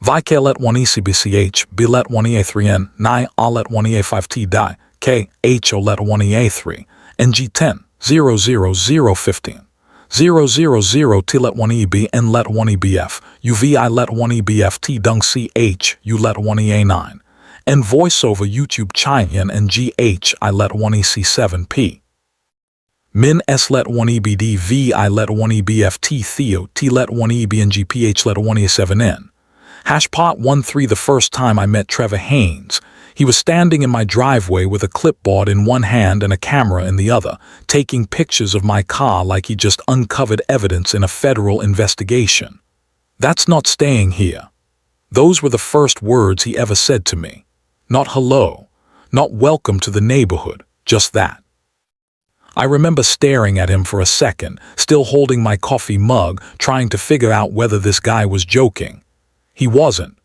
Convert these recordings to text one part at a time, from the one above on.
Vike let 1 ECBCH, B let 1 EA3N, Ni A let 1 EA5T die, K, H O let 1 EA3, NG10, 00015, 000 T let 1 EB, N let 1 EBF, UV I let 1 EBFT, Dung CH, U let 1 EA9, N voiceover YouTube China and GH I let 1 EC7P. Min S let 1 EBD, V I let 1 EBFT, Theo, T let 1 EB and GPH let 1 E7N. Hashpot 13 The first time I met Trevor Haynes, he was standing in my driveway with a clipboard in one hand and a camera in the other, taking pictures of my car like he just uncovered evidence in a federal investigation. That's not staying here. Those were the first words he ever said to me. Not hello, not welcome to the neighborhood, just that. I remember staring at him for a second, still holding my coffee mug, trying to figure out whether this guy was joking. He wasn't.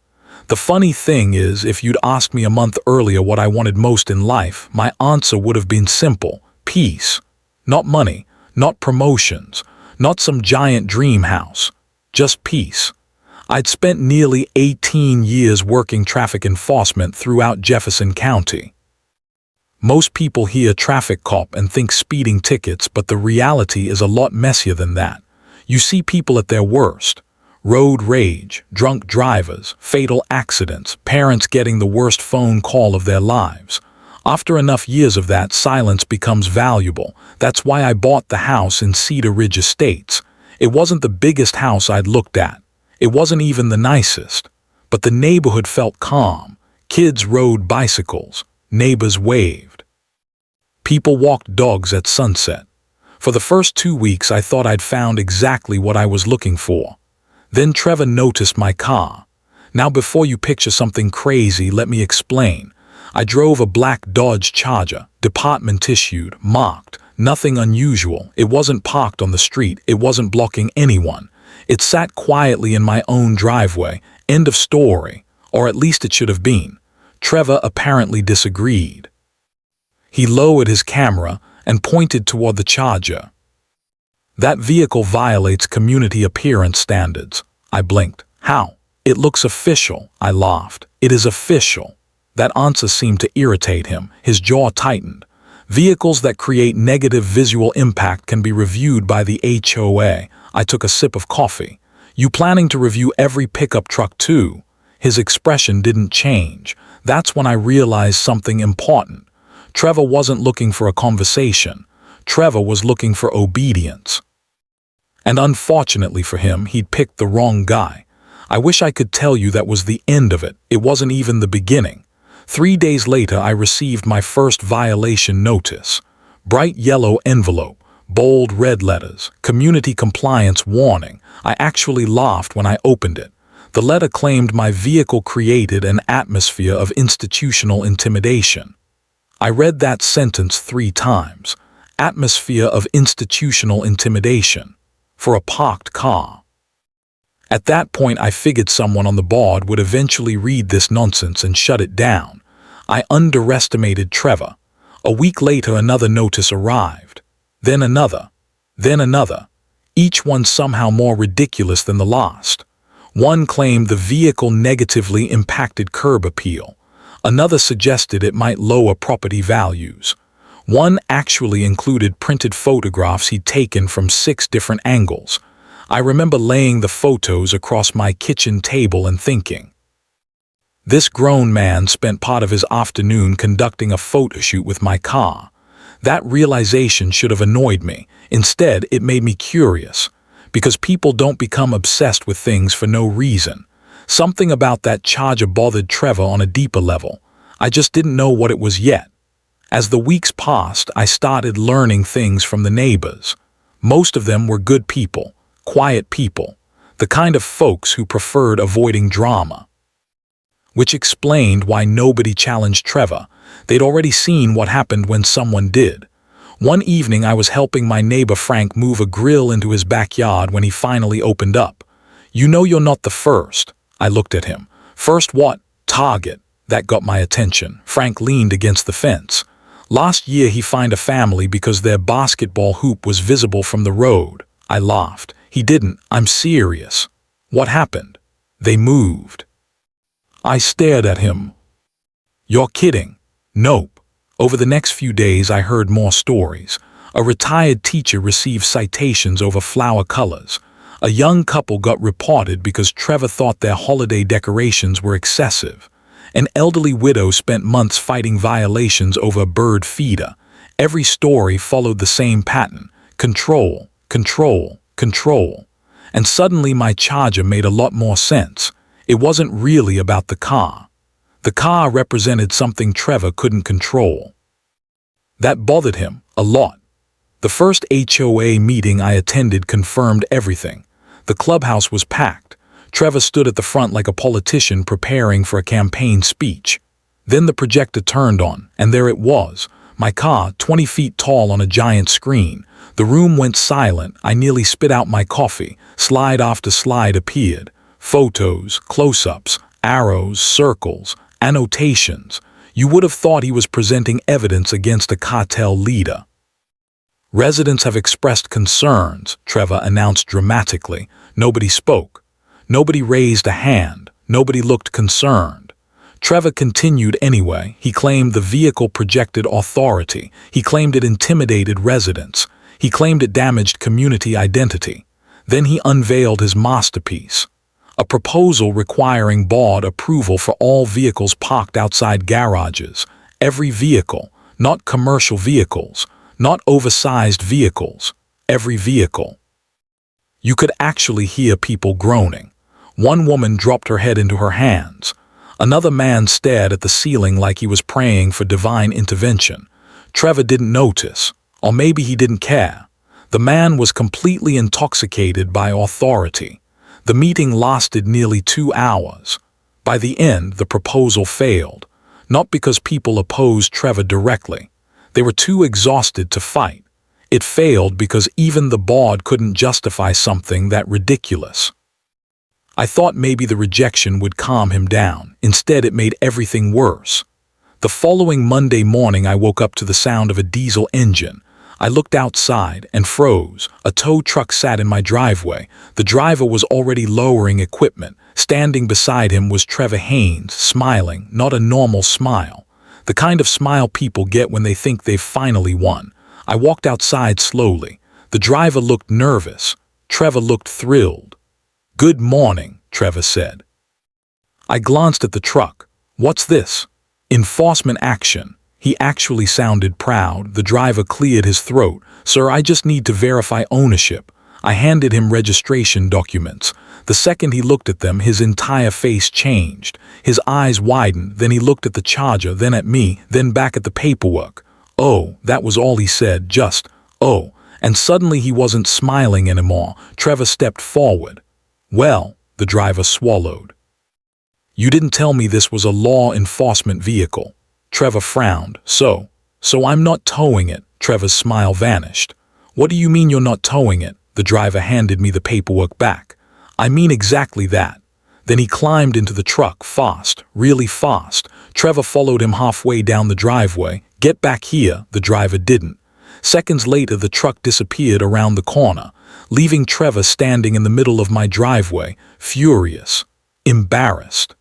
The funny thing is, if you'd asked me a month earlier what I wanted most in life, my answer would have been simple: peace. Not money, not promotions, not some giant dream house. Just peace. I'd spent nearly 18 years working traffic enforcement throughout Jefferson County. Most people hear traffic cop and think speeding tickets, but the reality is a lot messier than that. You see people at their worst. Road rage, drunk drivers, fatal accidents, parents getting the worst phone call of their lives. After enough years of that, silence becomes valuable. That's why I bought the house in Cedar Ridge Estates. It wasn't the biggest house I'd looked at. It wasn't even the nicest. But the neighborhood felt calm. Kids rode bicycles. Neighbors waved. People walked dogs at sunset. For the first 2 weeks, I thought I'd found exactly what I was looking for. Then Trevor noticed my car. Now, before you picture something crazy, let me explain. I drove a black Dodge Charger, department issued, marked. Nothing unusual. It wasn't parked on the street. It wasn't blocking anyone. It sat quietly in my own driveway. End of story. Or at least it should have been. Trevor apparently disagreed. He lowered his camera and pointed toward the Charger. That vehicle violates community appearance standards. I blinked. How? It looks official. I laughed. It is official. That answer seemed to irritate him. His jaw tightened. Vehicles that create negative visual impact can be reviewed by the HOA. I took a sip of coffee. You planning to review every pickup truck too? His expression didn't change. That's when I realized something important. Trevor wasn't looking for a conversation. Trevor was looking for obedience. And unfortunately for him, he'd picked the wrong guy. I wish I could tell you that was the end of it. It wasn't even the beginning. 3 days later, I received my first violation notice. Bright yellow envelope, bold red letters, community compliance warning. I actually laughed when I opened it. The letter claimed my vehicle created an atmosphere of institutional intimidation. I read that sentence 3 times. Atmosphere of institutional intimidation. For a parked car. At that point, I figured someone on the board would eventually read this nonsense and shut it down. I underestimated Trevor. A week later, another notice arrived. Then another. Then another. Each one somehow more ridiculous than the last. One claimed the vehicle negatively impacted curb appeal. Another suggested it might lower property values. One actually included printed photographs he'd taken from 6 different angles. I remember laying the photos across my kitchen table and thinking, this grown man spent part of his afternoon conducting a photo shoot with my car. That realization should have annoyed me. Instead, it made me curious. Because people don't become obsessed with things for no reason. Something about that Charger bothered Trevor on a deeper level. I just didn't know what it was yet. As the weeks passed, I started learning things from the neighbors. Most of them were good people, quiet people, the kind of folks who preferred avoiding drama. Which explained why nobody challenged Trevor. They'd already seen what happened when someone did. One evening, I was helping my neighbor Frank move a grill into his backyard when he finally opened up. You know you're not the first. I looked at him. First what? Target. That got my attention. Frank leaned against the fence. Last year he fined a family because their basketball hoop was visible from the road. I laughed. He didn't. I'm serious. What happened? They moved. I stared at him. You're kidding. Nope. Over the next few days I heard more stories. A retired teacher received citations over flower colors. A young couple got reported because Trevor thought their holiday decorations were excessive. An elderly widow spent months fighting violations over a bird feeder. Every story followed the same pattern: control, control, control. And suddenly my charger made a lot more sense. It wasn't really about the car. The car represented something Trevor couldn't control. That bothered him a lot. The first HOA meeting I attended confirmed everything. The clubhouse was packed. Trevor stood at the front like a politician preparing for a campaign speech. Then the projector turned on, and there it was, my car, 20 feet tall on a giant screen. The room went silent. I nearly spit out my coffee. Slide after slide appeared. Photos, close-ups, arrows, circles, annotations. You would have thought he was presenting evidence against a cartel leader. Residents have expressed concerns, Trevor announced dramatically. Nobody spoke. Nobody raised a hand. Nobody looked concerned. Trevor continued anyway. He claimed the vehicle projected authority. He claimed it intimidated residents. He claimed it damaged community identity. Then he unveiled his masterpiece: a proposal requiring board approval for all vehicles parked outside garages. Every vehicle, not commercial vehicles, not oversized vehicles, every vehicle. You could actually hear people groaning. One woman dropped her head into her hands. Another man stared at the ceiling like he was praying for divine intervention. Trevor didn't notice, or maybe he didn't care. The man was completely intoxicated by authority. The meeting lasted nearly 2 hours. By the end, the proposal failed, not because people opposed Trevor directly. They were too exhausted to fight. It failed because even the board couldn't justify something that ridiculous. I thought maybe the rejection would calm him down. Instead, it made everything worse. The following Monday morning, I woke up to the sound of a diesel engine. I looked outside and froze. A tow truck sat in my driveway. The driver was already lowering equipment. Standing beside him was Trevor Haynes, smiling, not a normal smile. The kind of smile people get when they think they've finally won. I walked outside slowly. The driver looked nervous. Trevor looked thrilled. "Good morning," Trevor said. I glanced at the truck. "What's this?" "Enforcement action." He actually sounded proud. The driver cleared his throat. "Sir, I just need to verify ownership." I handed him registration documents. The second he looked at them, his entire face changed. His eyes widened, then he looked at the charger, then at me, then back at the paperwork. "Oh," that was all he said, just, "oh." And suddenly he wasn't smiling anymore. Trevor stepped forward. "Well," the driver swallowed. "You didn't tell me this was a law enforcement vehicle." Trevor frowned. So I'm not towing it." Trevor's smile vanished. "What do you mean you're not towing it?" The driver handed me the paperwork back. "I mean exactly that." Then he climbed into the truck, fast, really fast. Trevor followed him halfway down the driveway. "Get back here." The driver didn't. Seconds later, the truck disappeared around the corner, leaving Trevor standing in the middle of my driveway, furious, embarrassed.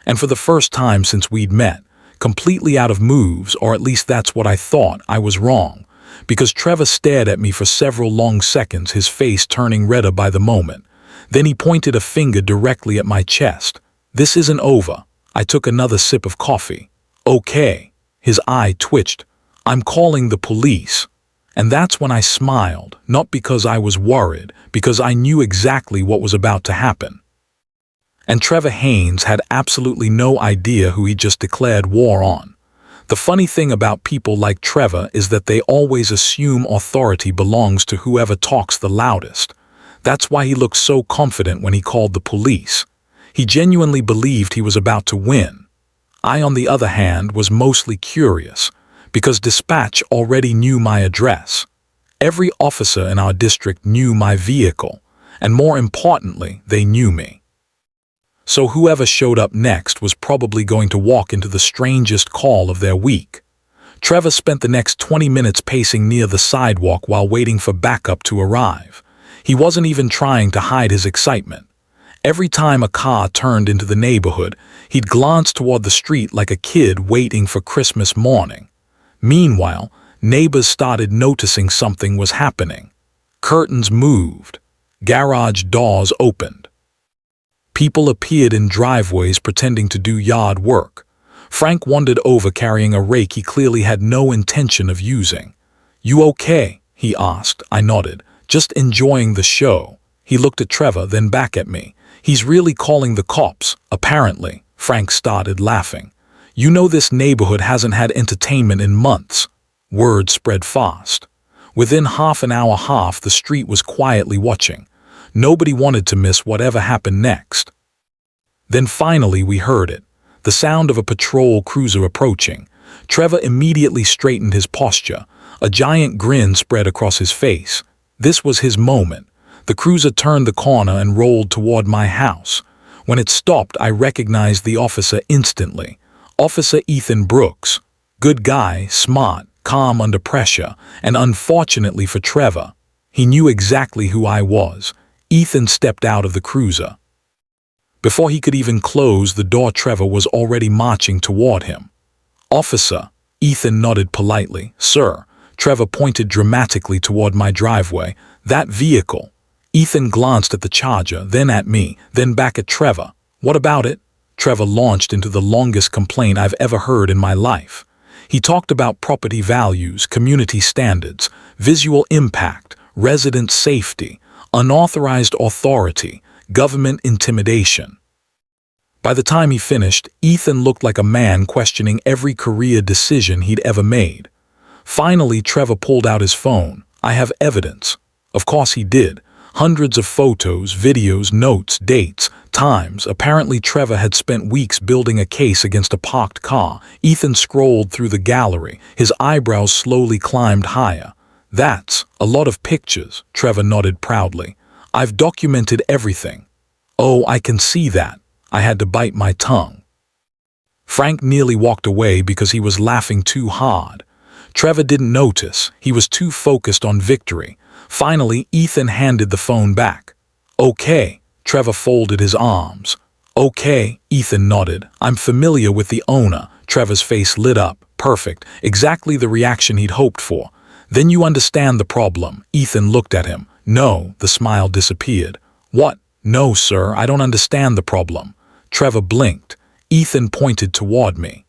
And for the first time since we'd met, completely out of moves, or at least that's what I thought, I was wrong. Because Trevor stared at me for several long seconds, his face turning redder by the moment. Then he pointed a finger directly at my chest. "This isn't over." I took another sip of coffee. "Okay." His eye twitched. "I'm calling the police." And that's when I smiled, not because I was worried, because I knew exactly what was about to happen. And Trevor Haynes had absolutely no idea who he just declared war on. The funny thing about people like Trevor is that they always assume authority belongs to whoever talks the loudest. That's why he looked so confident when he called the police. He genuinely believed he was about to win. I, on the other hand, was mostly curious, because dispatch already knew my address. Every officer in our district knew my vehicle, and more importantly, they knew me. So whoever showed up next was probably going to walk into the strangest call of their week. Trevor spent the next 20 minutes pacing near the sidewalk while waiting for backup to arrive. He wasn't even trying to hide his excitement. Every time a car turned into the neighborhood, he'd glance toward the street like a kid waiting for Christmas morning. Meanwhile, neighbors started noticing something was happening. Curtains moved. Garage doors opened. People appeared in driveways pretending to do yard work. Frank wandered over carrying a rake he clearly had no intention of using. "You okay?" he asked. I nodded. "Just enjoying the show." He looked at Trevor, then back at me. "He's really calling the cops, apparently." Frank started laughing. "You know this neighborhood hasn't had entertainment in months." Word spread fast. Within half an hour, half the street was quietly watching. Nobody wanted to miss whatever happened next. Then finally we heard it. The sound of a patrol cruiser approaching. Trevor immediately straightened his posture. A giant grin spread across his face. This was his moment. The cruiser turned the corner and rolled toward my house. When it stopped, I recognized the officer instantly. Officer Ethan Brooks. Good guy, smart, calm under pressure, and unfortunately for Trevor, he knew exactly who I was. Ethan stepped out of the cruiser. Before he could even close the door, Trevor was already marching toward him. "Officer," Ethan nodded politely. "Sir." Trevor pointed dramatically toward my driveway. "That vehicle." Ethan glanced at the Charger, then at me, then back at Trevor. "What about it?" Trevor launched into the longest complaint I've ever heard in my life. He talked about property values, community standards, visual impact, resident safety, unauthorized authority, government intimidation. By the time he finished, Ethan looked like a man questioning every career decision he'd ever made. Finally, Trevor pulled out his phone. "I have evidence." Of course he did. Hundreds of photos, videos, notes, dates, times. Apparently Trevor had spent weeks building a case against a parked car. Ethan scrolled through the gallery. His eyebrows slowly climbed higher. "That's a lot of pictures," Trevor nodded proudly. "I've documented everything." "Oh, I can see that." I had to bite my tongue. Frank nearly walked away because he was laughing too hard. Trevor didn't notice. He was too focused on victory. Finally, Ethan handed the phone back. "Okay." Trevor folded his arms. "Okay," Ethan nodded. "I'm familiar with the owner." Trevor's face lit up. Perfect. Exactly the reaction he'd hoped for. "Then you understand the problem." Ethan looked at him. "No." The smile disappeared. "What?" "No, sir, I don't understand the problem." Trevor blinked. Ethan pointed toward me.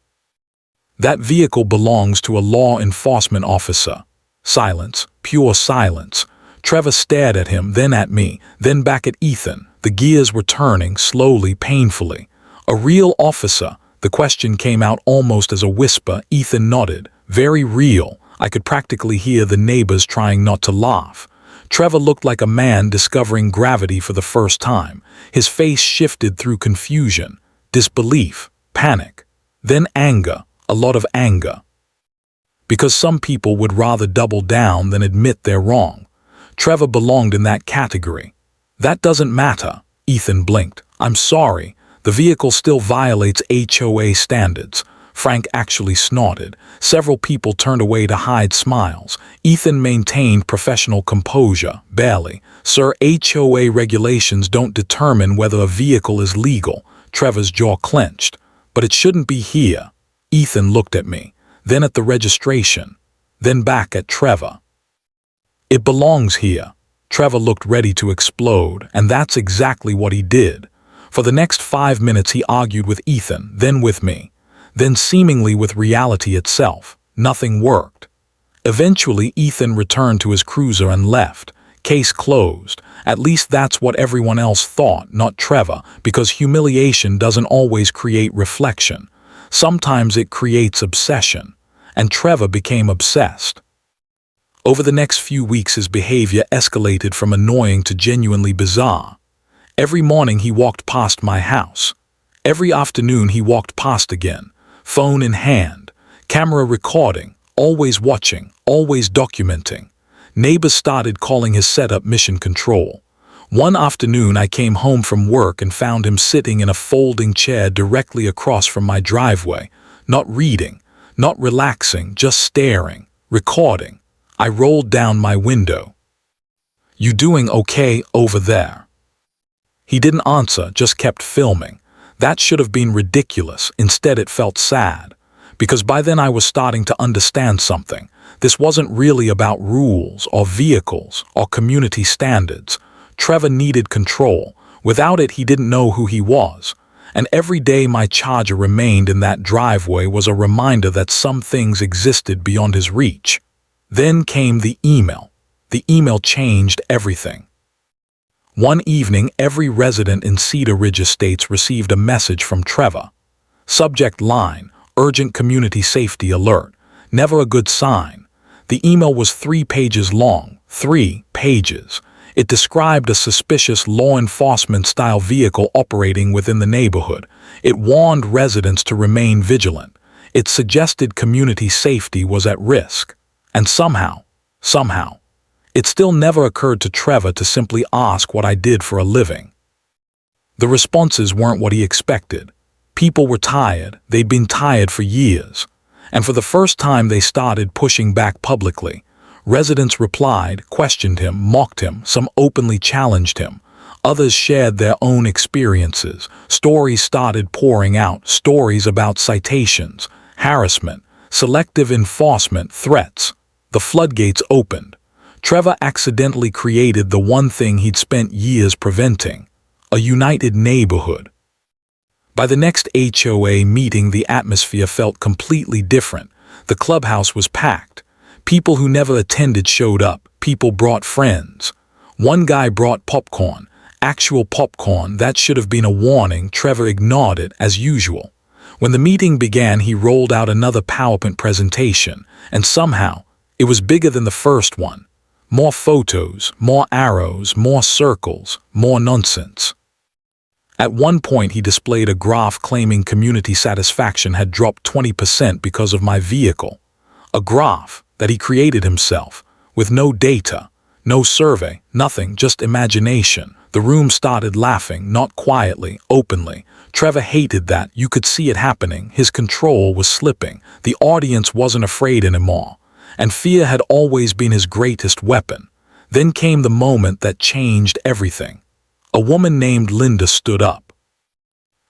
"That vehicle belongs to a law enforcement officer." Silence. Pure silence. Trevor stared at him, then at me, then back at Ethan. The gears were turning, slowly, painfully. "A real officer?" The question came out almost as a whisper. Ethan nodded. "Very real." I could practically hear the neighbors trying not to laugh. Trevor looked like a man discovering gravity for the first time. His face shifted through confusion, disbelief, panic, then anger, a lot of anger. Because some people would rather double down than admit they're wrong. Trevor belonged in that category. "That doesn't matter." Ethan blinked. "I'm sorry. The vehicle still violates HOA standards." Frank actually snorted. Several people turned away to hide smiles. Ethan maintained professional composure. "Barely. Sir, HOA regulations don't determine whether a vehicle is legal." Trevor's jaw clenched. "But it shouldn't be here." Ethan looked at me, then at the registration, then back at Trevor. "It belongs here." Trevor looked ready to explode, and that's exactly what he did. For the next 5 minutes he argued with Ethan, then with me. Then seemingly with reality itself. Nothing worked. Eventually, Ethan returned to his cruiser and left. Case closed. At least that's what everyone else thought, not Trevor, because humiliation doesn't always create reflection. Sometimes it creates obsession. And Trevor became obsessed. Over the next few weeks his behavior escalated from annoying to genuinely bizarre. Every morning he walked past my house. Every afternoon he walked past again. Phone in hand, camera recording, always watching, always documenting. Neighbors started calling his setup mission control. One afternoon I came home from work and found him sitting in a folding chair directly across from my driveway, not reading, not relaxing, just staring, recording. I rolled down my window. "You doing okay over there?" He didn't answer, just kept filming. That should have been ridiculous. Instead, it felt sad. Because by then I was starting to understand something. This wasn't really about rules or vehicles or community standards. Trevor needed control. Without it, he didn't know who he was. And every day my Charger remained in that driveway was a reminder that some things existed beyond his reach. Then came the email. The email changed everything. One evening, every resident in Cedar Ridge Estates received a message from Trevor. Subject line, urgent community safety alert. Never a good sign. The email was 3 pages long. 3 pages. It described a suspicious law enforcement-style vehicle operating within the neighborhood. It warned residents to remain vigilant. It suggested community safety was at risk. And somehow, it still never occurred to Trevor to simply ask what I did for a living. The responses weren't what he expected. People were tired. They'd been tired for years. And for the first time they started pushing back publicly. Residents replied, questioned him, mocked him, some openly challenged him. Others shared their own experiences. Stories started pouring out, stories about citations, harassment, selective enforcement, threats. The floodgates opened. Trevor accidentally created the one thing he'd spent years preventing, a united neighborhood. By the next HOA meeting, the atmosphere felt completely different. The clubhouse was packed. People who never attended showed up. People brought friends. One guy brought popcorn, actual popcorn. That should have been a warning. Trevor ignored it as usual. When the meeting began, he rolled out another PowerPoint presentation, and somehow it was bigger than the first one. More photos, more arrows, more circles, more nonsense. At one point, he displayed a graph claiming community satisfaction had dropped 20% because of my vehicle. A graph that he created himself, with no data, no survey, nothing, just imagination. The room started laughing, not quietly, openly. Trevor hated that. You could see it happening. His control was slipping. The audience wasn't afraid anymore. And fear had always been his greatest weapon. Then came the moment that changed everything. A woman named Linda stood up.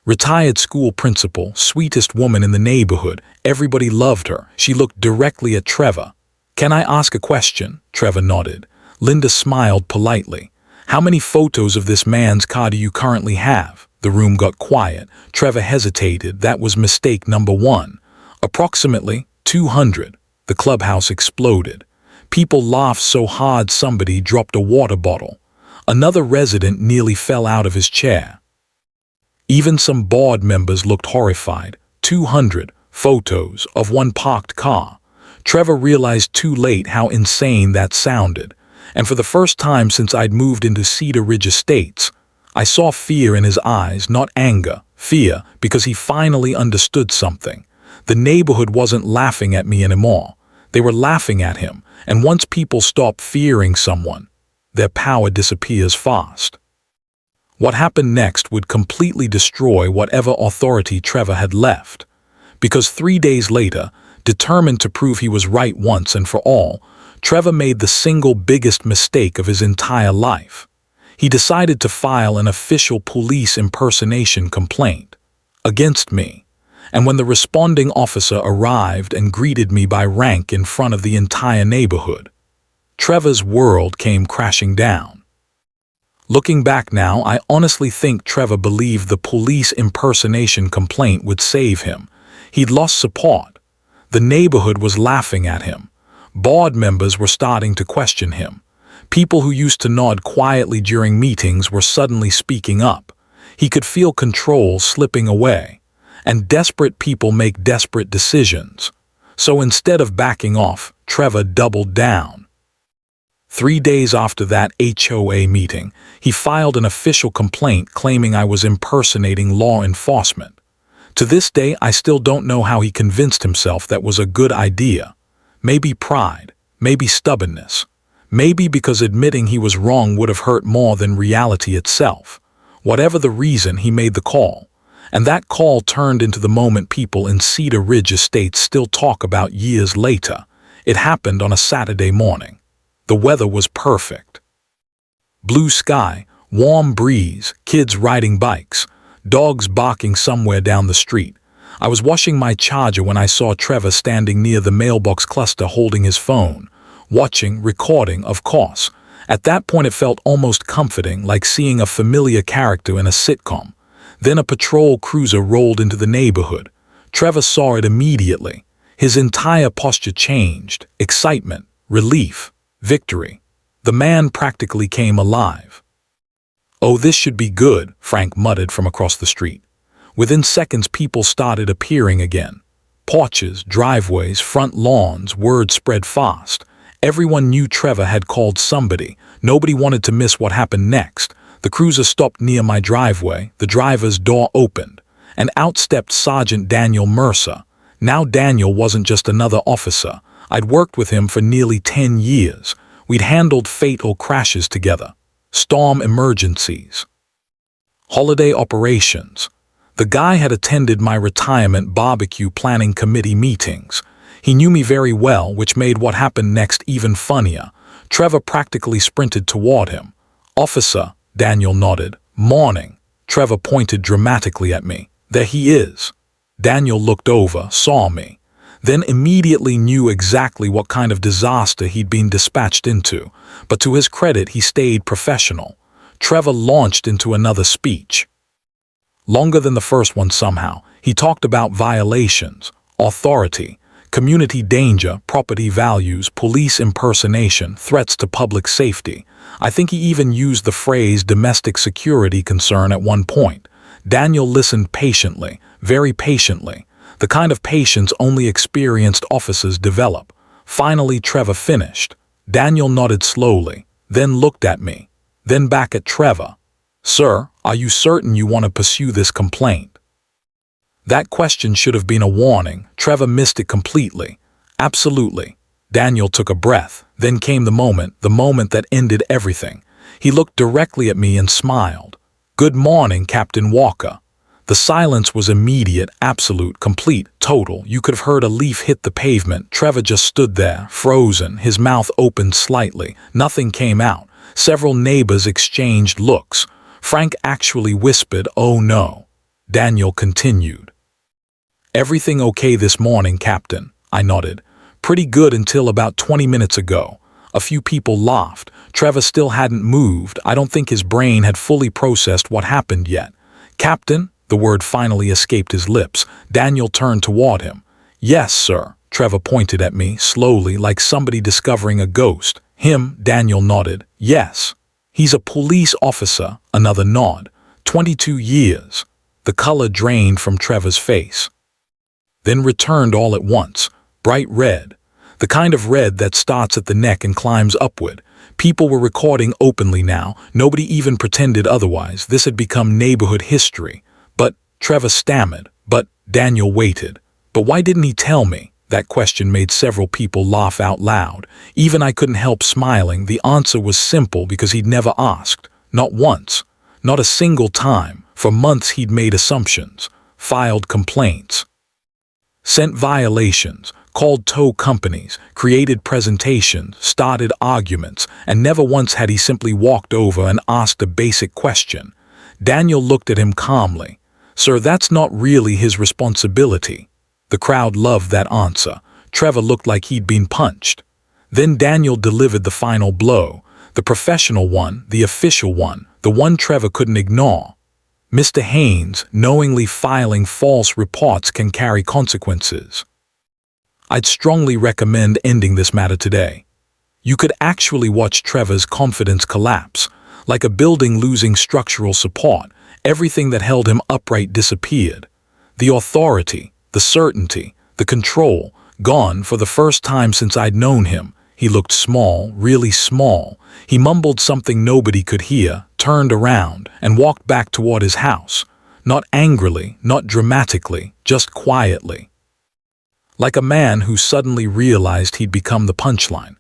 Retired school principal, sweetest woman in the neighborhood. Everybody loved her. She looked directly at Trevor. "Can I ask a question?" Trevor nodded. Linda smiled politely. "How many photos of this man's car do you currently have?" The room got quiet. Trevor hesitated. That was mistake number 1. "Approximately 200. The clubhouse exploded. People laughed so hard somebody dropped a water bottle. Another resident nearly fell out of his chair. Even some board members looked horrified. 200 photos of one parked car. Trevor realized too late how insane that sounded. And for the first time since I'd moved into Cedar Ridge Estates, I saw fear in his eyes, not anger, fear, because he finally understood something. The neighborhood wasn't laughing at me anymore. They were laughing at him, and once people stop fearing someone, their power disappears fast. What happened next would completely destroy whatever authority Trevor had left. Because 3 days later, determined to prove he was right once and for all, Trevor made the single biggest mistake of his entire life. He decided to file an official police impersonation complaint against me. And when the responding officer arrived and greeted me by rank in front of the entire neighborhood, Trevor's world came crashing down. Looking back now, I honestly think Trevor believed the police impersonation complaint would save him. He'd lost support. The neighborhood was laughing at him. Board members were starting to question him. People who used to nod quietly during meetings were suddenly speaking up. He could feel control slipping away. And desperate people make desperate decisions. So instead of backing off, Trevor doubled down. 3 days after that HOA meeting, he filed an official complaint claiming I was impersonating law enforcement. To this day, I still don't know how he convinced himself that was a good idea. Maybe pride, maybe stubbornness, maybe because admitting he was wrong would have hurt more than reality itself. Whatever the reason, he made the call. And that call turned into the moment people in Cedar Ridge Estates still talk about years later. It happened on a Saturday morning. The weather was perfect. Blue sky, Warm breeze, kids riding bikes, dogs barking somewhere down the street. I was washing my charger when I saw Trevor standing near the mailbox cluster holding his phone, watching, recording, of course. At that point it felt almost comforting, like seeing a familiar character in a sitcom. Then a patrol cruiser rolled into the neighborhood. Trevor saw it immediately. His entire posture changed. Excitement, relief, victory. The man practically came alive. "Oh, this should be good," Frank muttered from across the street. Within seconds, people started appearing again. Porches, driveways, front lawns, word spread fast. Everyone knew Trevor had called somebody. Nobody wanted to miss what happened next. The cruiser stopped near my driveway. The driver's door opened, and out stepped Sergeant Daniel Mercer. Now Daniel wasn't just another officer. I'd worked with him for nearly 10 years. We'd handled fatal crashes together, storm emergencies, holiday operations. The guy had attended my retirement barbecue planning committee meetings. He knew me very well, which made what happened next even funnier. Trevor practically sprinted toward him. "Officer," Daniel nodded. "Morning." Trevor pointed dramatically at me. "There he is." Daniel looked over, saw me, then immediately knew exactly what kind of disaster he'd been dispatched into. But to his credit, he stayed professional. Trevor launched into another speech. Longer than the first one somehow. He talked about violations, authority, community danger, property values, police impersonation, threats to public safety. I think he even used the phrase domestic security concern at one point. Daniel listened patiently, very patiently, the kind of patience only experienced officers develop. Finally, Trevor finished. Daniel nodded slowly, then looked at me, then back at Trevor. "Sir, are you certain you want to pursue this complaint?" That question should have been a warning. Trevor missed it completely. "Absolutely." Daniel took a breath. Then came the moment that ended everything. He looked directly at me and smiled. "Good morning, Captain Walker." The silence was immediate, absolute, complete, total. You could have heard a leaf hit the pavement. Trevor just stood there, frozen, his mouth opened slightly. Nothing came out. Several neighbors exchanged looks. Frank actually whispered, "Oh no." Daniel continued. "Everything okay this morning, Captain?" I nodded. "Pretty good until about 20 minutes ago." A few people laughed. Trevor still hadn't moved. I don't think his brain had fully processed what happened yet. "Captain?" The word finally escaped his lips. Daniel turned toward him. "Yes, sir." Trevor pointed at me, slowly, like somebody discovering a ghost. "Him?" Daniel nodded. "Yes. He's a police officer." Another nod. 22 years. The color drained from Trevor's face, then returned all at once. Bright red. The kind of red that starts at the neck and climbs upward. People were recording openly now. Nobody even pretended otherwise. This had become neighborhood history. "But," Trevor stammered. "But," Daniel waited. "But why didn't he tell me?" That question made several people laugh out loud. Even I couldn't help smiling. The answer was simple, because he'd never asked. Not once. Not a single time. For months he'd made assumptions, filed complaints, sent violations, called tow companies, created presentations, started arguments, and never once had he simply walked over and asked a basic question. Daniel looked at him calmly. "Sir, that's not really his responsibility." The crowd loved that answer. Trevor looked like he'd been punched. Then Daniel delivered the final blow, the professional one, the official one, the one Trevor couldn't ignore. "Mr. Haynes, knowingly filing false reports can carry consequences. I'd strongly recommend ending this matter today." You could actually watch Trevor's confidence collapse, like a building losing structural support. Everything that held him upright disappeared. The authority, the certainty, the control, gone for the first time since I'd known him. He looked small, really small. He mumbled something nobody could hear, turned around, and walked back toward his house. Not angrily, not dramatically, just quietly. Like a man who suddenly realized he'd become the punchline.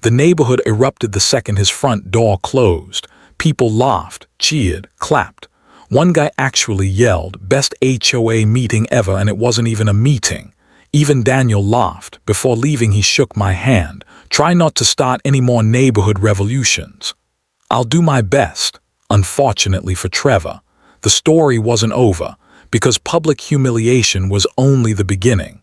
The neighborhood erupted the second his front door closed. People laughed, cheered, clapped. One guy actually yelled, "Best HOA meeting ever," and it wasn't even a meeting. Even Daniel laughed. Before leaving, he shook my hand. "Try not to start any more neighborhood revolutions." "I'll do my best." Unfortunately for Trevor, the story wasn't over because public humiliation was only the beginning.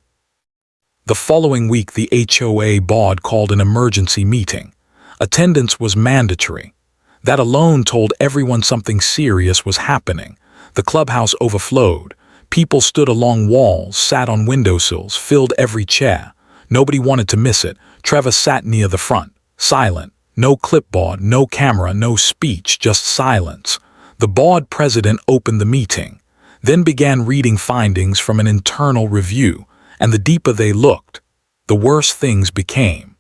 The following week, the HOA board called an emergency meeting. Attendance was mandatory. That alone told everyone something serious was happening. The clubhouse overflowed. People stood along walls, sat on windowsills, filled every chair. Nobody wanted to miss it. Trevor sat near the front, silent. No clipboard, no camera, no speech, just silence. The board president opened the meeting, then began reading findings from an internal review, and the deeper they looked, the worse things became.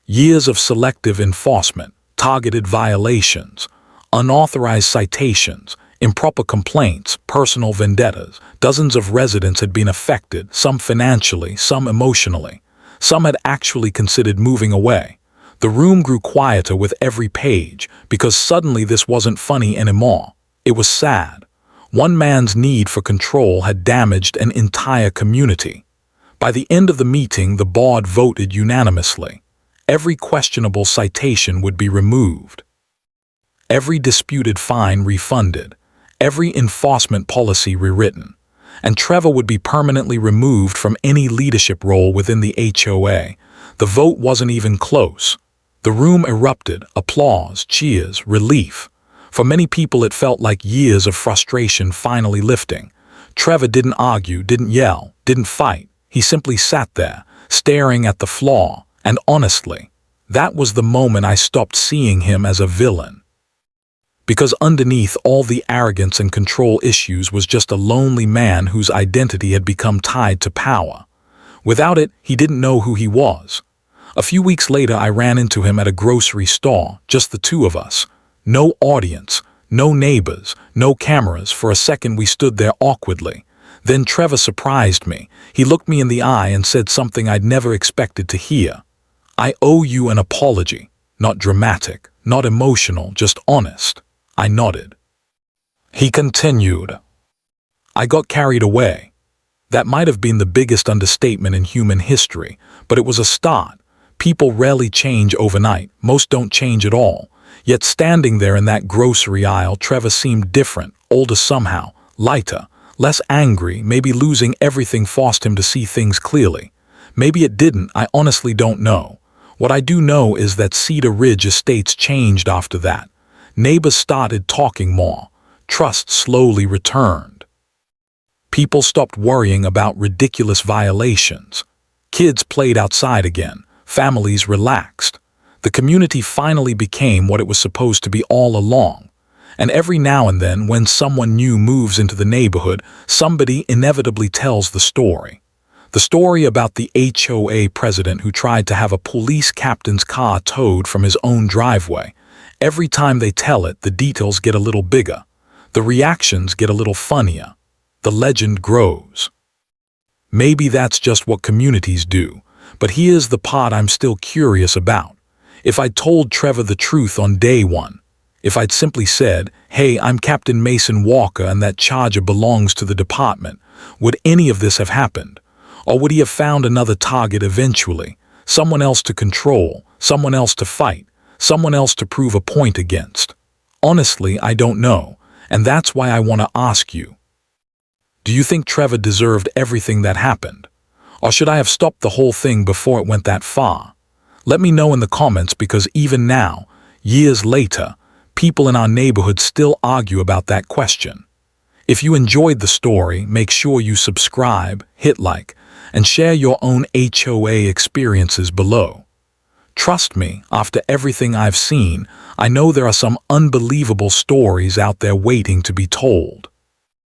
Years of selective enforcement, targeted violations, unauthorized citations, improper complaints, personal vendettas. Dozens of residents had been affected, some financially, some emotionally. Some had actually considered moving away. The room grew quieter with every page because suddenly this wasn't funny anymore. It was sad. One man's need for control had damaged an entire community. By the end of the meeting, the board voted unanimously. Every questionable citation would be removed. Every disputed fine refunded. Every enforcement policy rewritten. And Trevor would be permanently removed from any leadership role within the HOA. The vote wasn't even close. The room erupted, applause, cheers, relief. For many people it felt like years of frustration finally lifting. Trevor didn't argue, didn't yell, didn't fight. He simply sat there, staring at the floor, and honestly, that was the moment I stopped seeing him as a villain. Because underneath all the arrogance and control issues was just a lonely man whose identity had become tied to power. Without it, he didn't know who he was. A few weeks later, I ran into him at a grocery store, just the two of us. No audience, no neighbors, no cameras. For a second we stood there awkwardly. Then Trevor surprised me. He looked me in the eye and said something I'd never expected to hear. "I owe you an apology." Not dramatic, not emotional, just honest. I nodded. He continued, "I got carried away." That might have been the biggest understatement in human history, but it was a start. People rarely change overnight. Most don't change at all. Yet standing there in that grocery aisle, Trevor seemed different, older somehow, lighter, less angry. Maybe losing everything forced him to see things clearly. Maybe it didn't. I honestly don't know. What I do know is that Cedar Ridge estates changed after that. Neighbors started talking more. Trust slowly returned. People stopped worrying about ridiculous violations. Kids played outside again. Families relaxed. The community finally became what it was supposed to be all along. And every now and then, when someone new moves into the neighborhood, somebody inevitably tells the story. The story about the HOA president who tried to have a police captain's car towed from his own driveway. Every time they tell it, the details get a little bigger. The reactions get a little funnier. The legend grows. Maybe that's just what communities do. But here's the part I'm still curious about. If I'd told Trevor the truth on day one, if I'd simply said, "Hey, I'm Captain Mason Walker and that charger belongs to the department," would any of this have happened? Or would he have found another target eventually? Someone else to control, someone else to fight, someone else to prove a point against? Honestly, I don't know, and that's why I want to ask you. Do you think Trevor deserved everything that happened? Or should I have stopped the whole thing before it went that far? Let me know in the comments, because even now, years later, people in our neighborhood still argue about that question. If you enjoyed the story, make sure you subscribe, hit like, and share your own HOA experiences below. Trust me, after everything I've seen, I know there are some unbelievable stories out there waiting to be told.